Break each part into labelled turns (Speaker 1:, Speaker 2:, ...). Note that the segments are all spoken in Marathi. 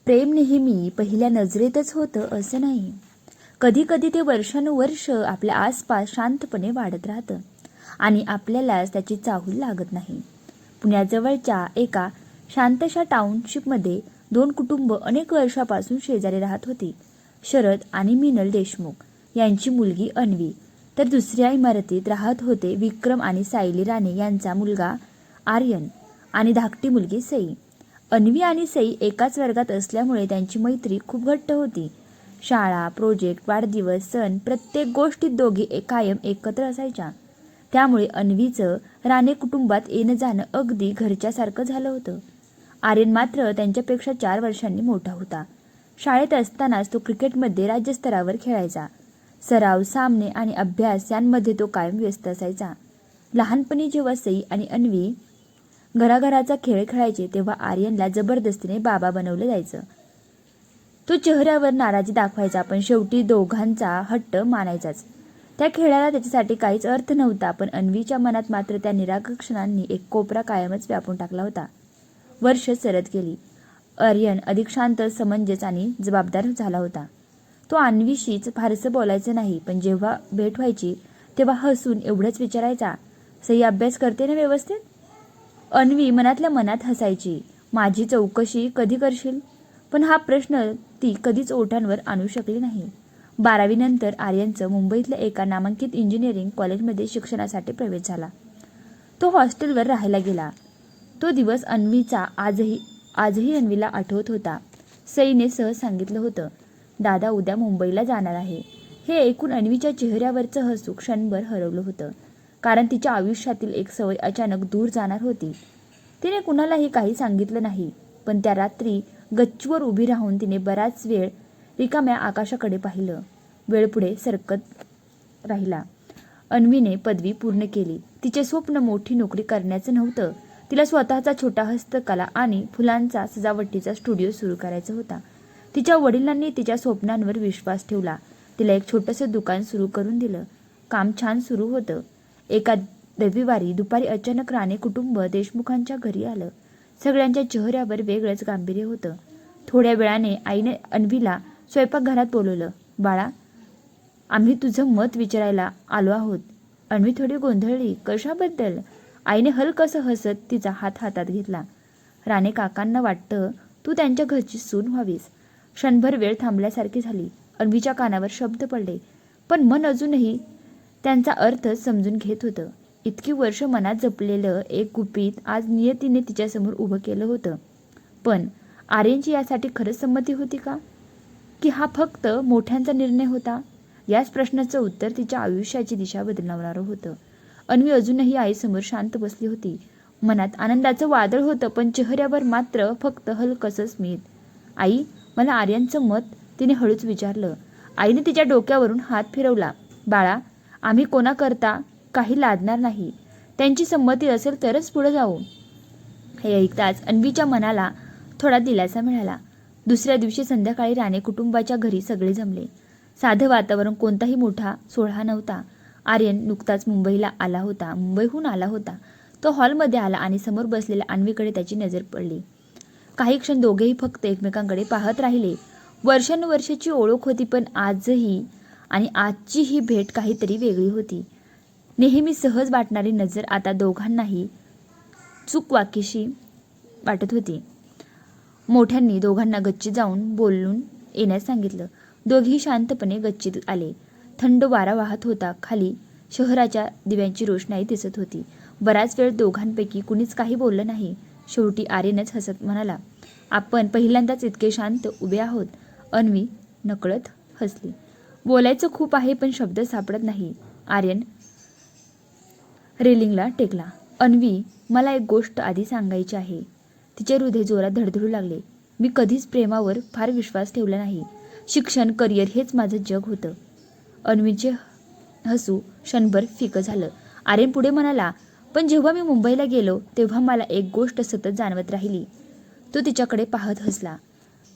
Speaker 1: प्रेम नेहमी पहिल्या नजरेतच होतं असं नाही. कधी कधी ते वर्षानुवर्ष आपल्या आसपास शांतपणे वाढत राहतं आणि आपल्यालाच त्याची चाहूल लागत नाही. पुण्याजवळच्या एका शांतशा टाउनशिपमध्ये 2 कुटुंब अनेक वर्षापासून शेजारी राहत होती. शरद आणि मिनल देशमुख यांची मुलगी अन्वी, तर दुसऱ्या इमारतीत राहत होते विक्रम आणि सायली राणे यांचा मुलगा आर्यन आणि धाकटी मुलगी सई. अन्वी आणि सई एकाच वर्गात असल्यामुळे त्यांची मैत्री खूप घट्ट होती. शाळा, प्रोजेक्ट, वाढदिवस, सण प्रत्येक गोष्टीत दोघी कायम एकत्र असायच्या. त्यामुळे अन्वीचं राणे कुटुंबात येणं जाणं अगदी घरच्यासारखं झालं होतं. आर्यन मात्र त्यांच्यापेक्षा 4 वर्षांनी मोठा होता. शाळेत असतानाच तो क्रिकेटमध्ये राज्यस्तरावर खेळायचा. सराव, सामने आणि अभ्यास यांमध्ये तो कायम व्यस्त असायचा. लहानपणी जेव्हा सई आणि अन्वी घराघराचा खेळ खेळायचे तेव्हा आर्यनला जबरदस्तीने बाबा बनवलं जायचं. तो चेहऱ्यावर नाराजी दाखवायचा, पण शेवटी दोघांचा हट्ट मानायचाच. त्या खेळाला त्याच्यासाठी काहीच अर्थ नव्हता, पण अन्वीच्या मनात मात्र त्या निराकर्षणांनी एक कोपरा कायमच व्यापून टाकला होता. वर्ष सरत गेली. आर्यन अधिक शांत, समंजस आणि जबाबदार झाला होता. तो अन्वीशीच फारसं बोलायचं नाही, पण जेव्हा भेट व्हायची तेव्हा हसून एवढंच विचारायचा, सई अभ्यास करते ना व्यवस्थित? अन्वी मनातल्या मनात हसायची, माझी चौकशी कधी करशील? पण हा प्रश्न ती कधीच ओठांवर आणू शकली नाही. 12वी नंतर आर्यनचं मुंबईतल्या एका नामांकित इंजिनिअरिंग कॉलेजमध्ये शिक्षणासाठी प्रवेश झाला. तो हॉस्टेलवर राहायला गेला. तो दिवस अन्वीचा आजही अन्वीला आठवत होता. सईने सहज सांगितलं होतं, दादा उद्या मुंबईला जाणार आहे. हे ऐकून अन्वीच्या चेहऱ्यावरचं हसू क्षणभर हरवलं होतं, कारण तिच्या आयुष्यातील एक सवय अचानक दूर जाणार होती. तिने कुणालाही काही सांगितलं नाही, पण त्या रात्री गच्चीवर उभी राहून तिने बराच वेळ रिकाम्या आकाशाकडे पाहिलं. वेळ पुढे सरकत राहिला. अन्वीने पदवी पूर्ण केली. तिचे स्वप्न मोठी नोकरी करण्याचं नव्हतं. तिला स्वतःचा छोटा हस्तकला आणि फुलांचा सजावटीचा स्टुडिओ सुरू करायचा होता. तिच्या वडिलांनी तिच्या स्वप्नांवर विश्वास ठेवला. तिला एक छोटंसं दुकान सुरू करून दिलं. काम छान सुरू होतं. एका रविवारी दुपारी अचानक राणे कुटुंब देशमुखांच्या घरी आलं. सगळ्यांच्या चेहऱ्यावर वेगळंच गांभीर्य होतं. थोड्या वेळाने आईने अन्वीला स्वयंपाकघरात बोलवलं. बाळा, आम्ही तुझं मत विचारायला आलो आहोत. अन्वी थोडी गोंधळली. कशाबद्दल? आईने हलकसं हसत तिचा हात हातात घेतला. राणे काकांना वाटतं तू त्यांच्या घरची सून व्हावीस. क्षणभर वेळ थांबल्यासारखी झाली. अन्वीच्या कानावर शब्द पडले, पण मन अजूनही त्यांचा अर्थ समजून घेत होतं. इतकी वर्ष मनात जपलेलं एक गुपित आज नियतीने तिच्यासमोर उभं केलं होतं. पण आर्यनची यासाठी खरंच संमती होती का? की हा फक्त मोठ्यांचा निर्णय होता? याच प्रश्नाचं उत्तर तिच्या आयुष्याची दिशा बदलवणारं होतं. अन्वी अजूनही आईसमोर शांत बसली होती. मनात आनंदाचं वादळ होतं, पण चेहऱ्यावर मात्र फक्त हलकसं स्मित. आई, मला आर्यनचं मत? तिने हळूच विचारलं. आईने तिच्या डोक्यावरून हात फिरवला. बाळा, आम्ही कोणाकरता काही लादणार नाही. त्यांची संमती असेल तरच पुढे जाऊ. हे ऐकताच अन्वीच्या मनाला थोडा दिलासा मिळाला. दुसऱ्या दिवशी संध्याकाळी राणे कुटुंबाच्या घरी सगळे जमले. साधं वातावरण, कोणताही मोठा सोहळा नव्हता. आर्यन नुकताच मुंबईहून आला होता. तो हॉलमध्ये आला आणि समोर बसलेल्या अन्वीकडे त्याची नजर पडली. काही क्षण दोघेही फक्त एकमेकांकडे पाहत राहिले. वर्षानुवर्षाची ओळख होती, पण आजची ही भेट काहीतरी वेगळी होती. नेहमी सहज वाटणारी नजर आता दोघांनाही चूकवाकीशी वाटत होती. मोठ्यांनी दोघांना गच्चीत जाऊन बोलून येण्यास सांगितलं. दोघेही शांतपणे गच्चीत आले. थंड वारा वाहत होता. खाली शहराच्या दिव्यांची रोषणाई दिसत होती. बराच वेळ दोघांपैकी कुणीच काही बोललं नाही. शेवटी आर्यनच हसत म्हणाला, आपण पहिल्यांदाच इतके शांत उभे आहोत. अन्वी नकळत हसली. बोलायचं खूप आहे, पण शब्द सापडत नाही. आर्यन रेलिंगला टेकला. अन्वी, मला एक गोष्ट आधी सांगायची आहे. तिचे हृदय जोरात धडधडू लागले. मी कधीच प्रेमावर फार विश्वास ठेवला नाही. शिक्षण, करिअर हेच माझं जग होतं. अन्वीचे हसू क्षणभर फिकं झालं. आर्यन पुढे म्हणाला, पण जेव्हा मी मुंबईला गेलो तेव्हा मला एक गोष्ट सतत जाणवत राहिली. तो तिच्याकडे पाहत हसला.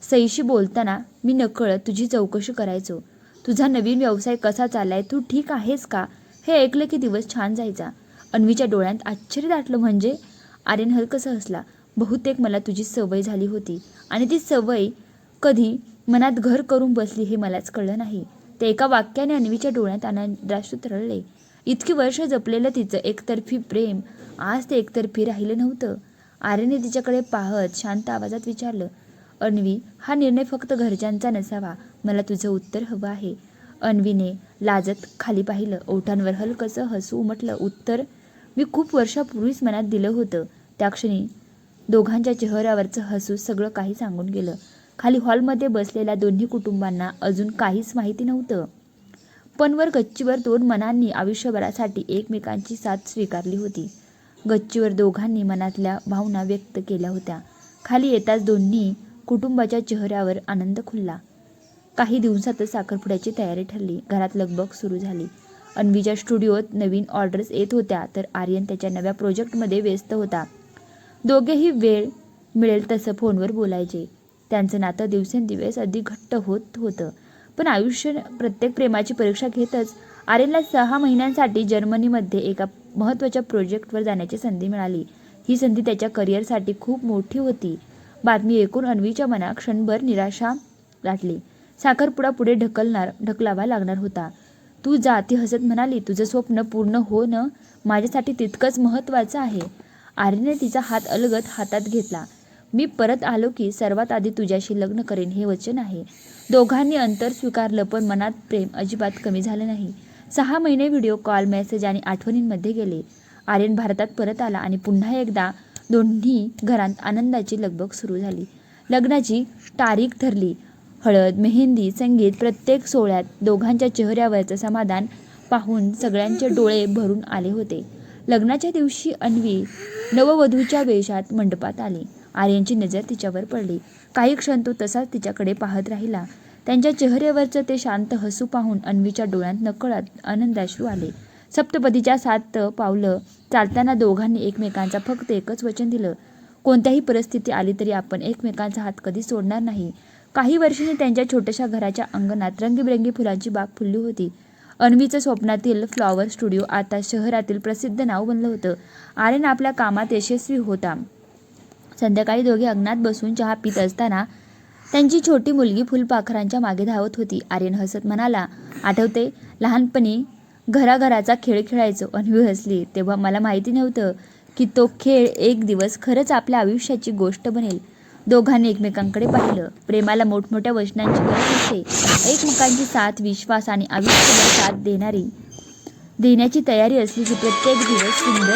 Speaker 1: सईशी बोलताना मी नकळत तुझी चौकशी करायचो. तुझा नवीन व्यवसाय कसा चाललाय? तू ठीक आहेस का? हे ऐकलं की दिवस छान जायचा. अन्वीच्या डोळ्यात आश्चर्य दाटलं. म्हणजे? आर्यन हलकसं हसला. बहुतेक मला तुझी सवय झाली होती आणि ती सवय कधी मनात घर करून बसली हे मलाच कळलं नाही. ते एका वाक्याने अन्वीच्या डोळ्यात आनंदाश्रू तरळले. इतकी वर्ष जपलेलं तिचं एकतर्फी प्रेम आज ते एकतर्फी राहिलं नव्हतं. आर्यने तिच्याकडे पाहत शांत आवाजात विचारलं, अन्वी, हा निर्णय फक्त घरच्यांचा नसावा. मला तुझं उत्तर हवं आहे. अन्वीने लाजत खाली पाहिलं. ओठांवर हलकंसं हसू उमटलं. उत्तर मी खूप वर्षापूर्वीच मनात दिलं होतं. त्या क्षणी दोघांच्या चेहऱ्यावरचं हसू सगळं काही सांगून गेलं. खाली हॉलमध्ये बसलेल्या दोन्ही कुटुंबांना अजून काहीच माहिती नव्हतं. पण वर गच्चीवर दोन मनांनी आयुष्यभरासाठी एकमेकांची साथ स्वीकारली होती. गच्चीवर दोघांनी मनातल्या भावना व्यक्त केल्या होत्या. खाली येताच दोन्ही कुटुंबाच्या चेहऱ्यावर आनंद खुलला. काही दिवसातच साखरपुड्याची तयारी ठरली. घरात लगबग सुरू झाली. अन्वीच्या स्टुडिओत नवीन ऑर्डर्स येत होत्या तर आर्यन त्याच्या नव्या प्रोजेक्टमध्ये व्यस्त होता. दोघेही वेळ मिळेल तसं फोनवर बोलायचे. त्यांचं नातं दिवसेंदिवस अधिक घट्ट होत होतं. पण आयुष्य प्रत्येक प्रेमाची परीक्षा घेतच आर्यनला 6 महिन्यांसाठी जर्मनीमध्ये एका महत्त्वाच्या प्रोजेक्टवर जाण्याची संधी मिळाली. ही संधी त्याच्या करिअरसाठी खूप मोठी होती. बातमी ऐकून अन्वीच्या मनात क्षणभर निराशा दाटली. साखरपुडा पुढे ढकलावा लागणार होता. तू जा, ती हसत म्हणाली. तुझं स्वप्न पूर्ण होणं माझ्यासाठी तितकंच महत्त्वाचं आहे. आर्यने तिचा हात अलगद हातात घेतला. मी परत आलो की सर्वात आधी तुझ्याशी लग्न करेन हे वचन आहे. दोघांनी अंतर स्वीकारलं पण मनात प्रेम अजिबात कमी झालं नाही. 6 महिने व्हिडिओ कॉल, मेसेज आणि आठवणींमध्ये गेले. आर्यन भारतात परत आला आणि पुन्हा एकदा दोन्ही घरात आनंदाची लगबग सुरू झाली. लग्नाची तारीख ठरली. हळद, मेहंदी, संगीत, प्रत्येक सोहळ्यात दोघांच्या चेहऱ्यावरचं समाधान पाहून सगळ्यांचे डोळे भरून आले होते. लग्नाच्या दिवशी अन्वी नववधूच्या वेशात मंडपात आली. आर्यनची नजर तिच्यावर पडली. काही क्षण तो तसाच तिच्याकडे पाहत राहिला. त्यांच्या चेहऱ्यावरचं ते शांत हसू पाहून अन्वीच्या डोळ्यात नकळत आनंदाश्रू आले. सप्तपदीच्या 7 पावलं चालताना दोघांनी एकमेकांचा फक्त एकच वचन दिलं, कोणत्याही परिस्थिती आली तरी आपण एकमेकांचा हात कधी सोडणार नाही. काही वर्षांनी त्यांच्या छोट्याशा घराच्या अंगणात रंगीबेरंगी फुलांची बाग फुलली होती. अन्वीचं स्वप्नातील फ्लॉवर स्टुडिओ आता शहरातील प्रसिद्ध नाव बनलं होतं. आर्यन आपल्या कामात यशस्वी होता. संध्याकाळी दोघे अंगणात बसून चहा पीत असताना त्यांची छोटी मुलगी फुलपाखरांच्या मागे धावत होती. आर्यन हसत म्हणाला, आठवते लहानपणी घराघराचा खेळ खेळायचो. अन्वी हसली. तेव्हा मला माहिती नव्हतं की तो खेळ एक दिवस खरंच आपल्या आयुष्याची गोष्ट बनेल. दोघांनी एकमेकांकडे पाहिलं. प्रेमाला मोठमोठ्या वचनांची गरज असते. एकमेकांची साथ, विश्वास आणि आयुष्यभर साथ देण्याची तयारी असली की प्रत्येक दिवस सुंदर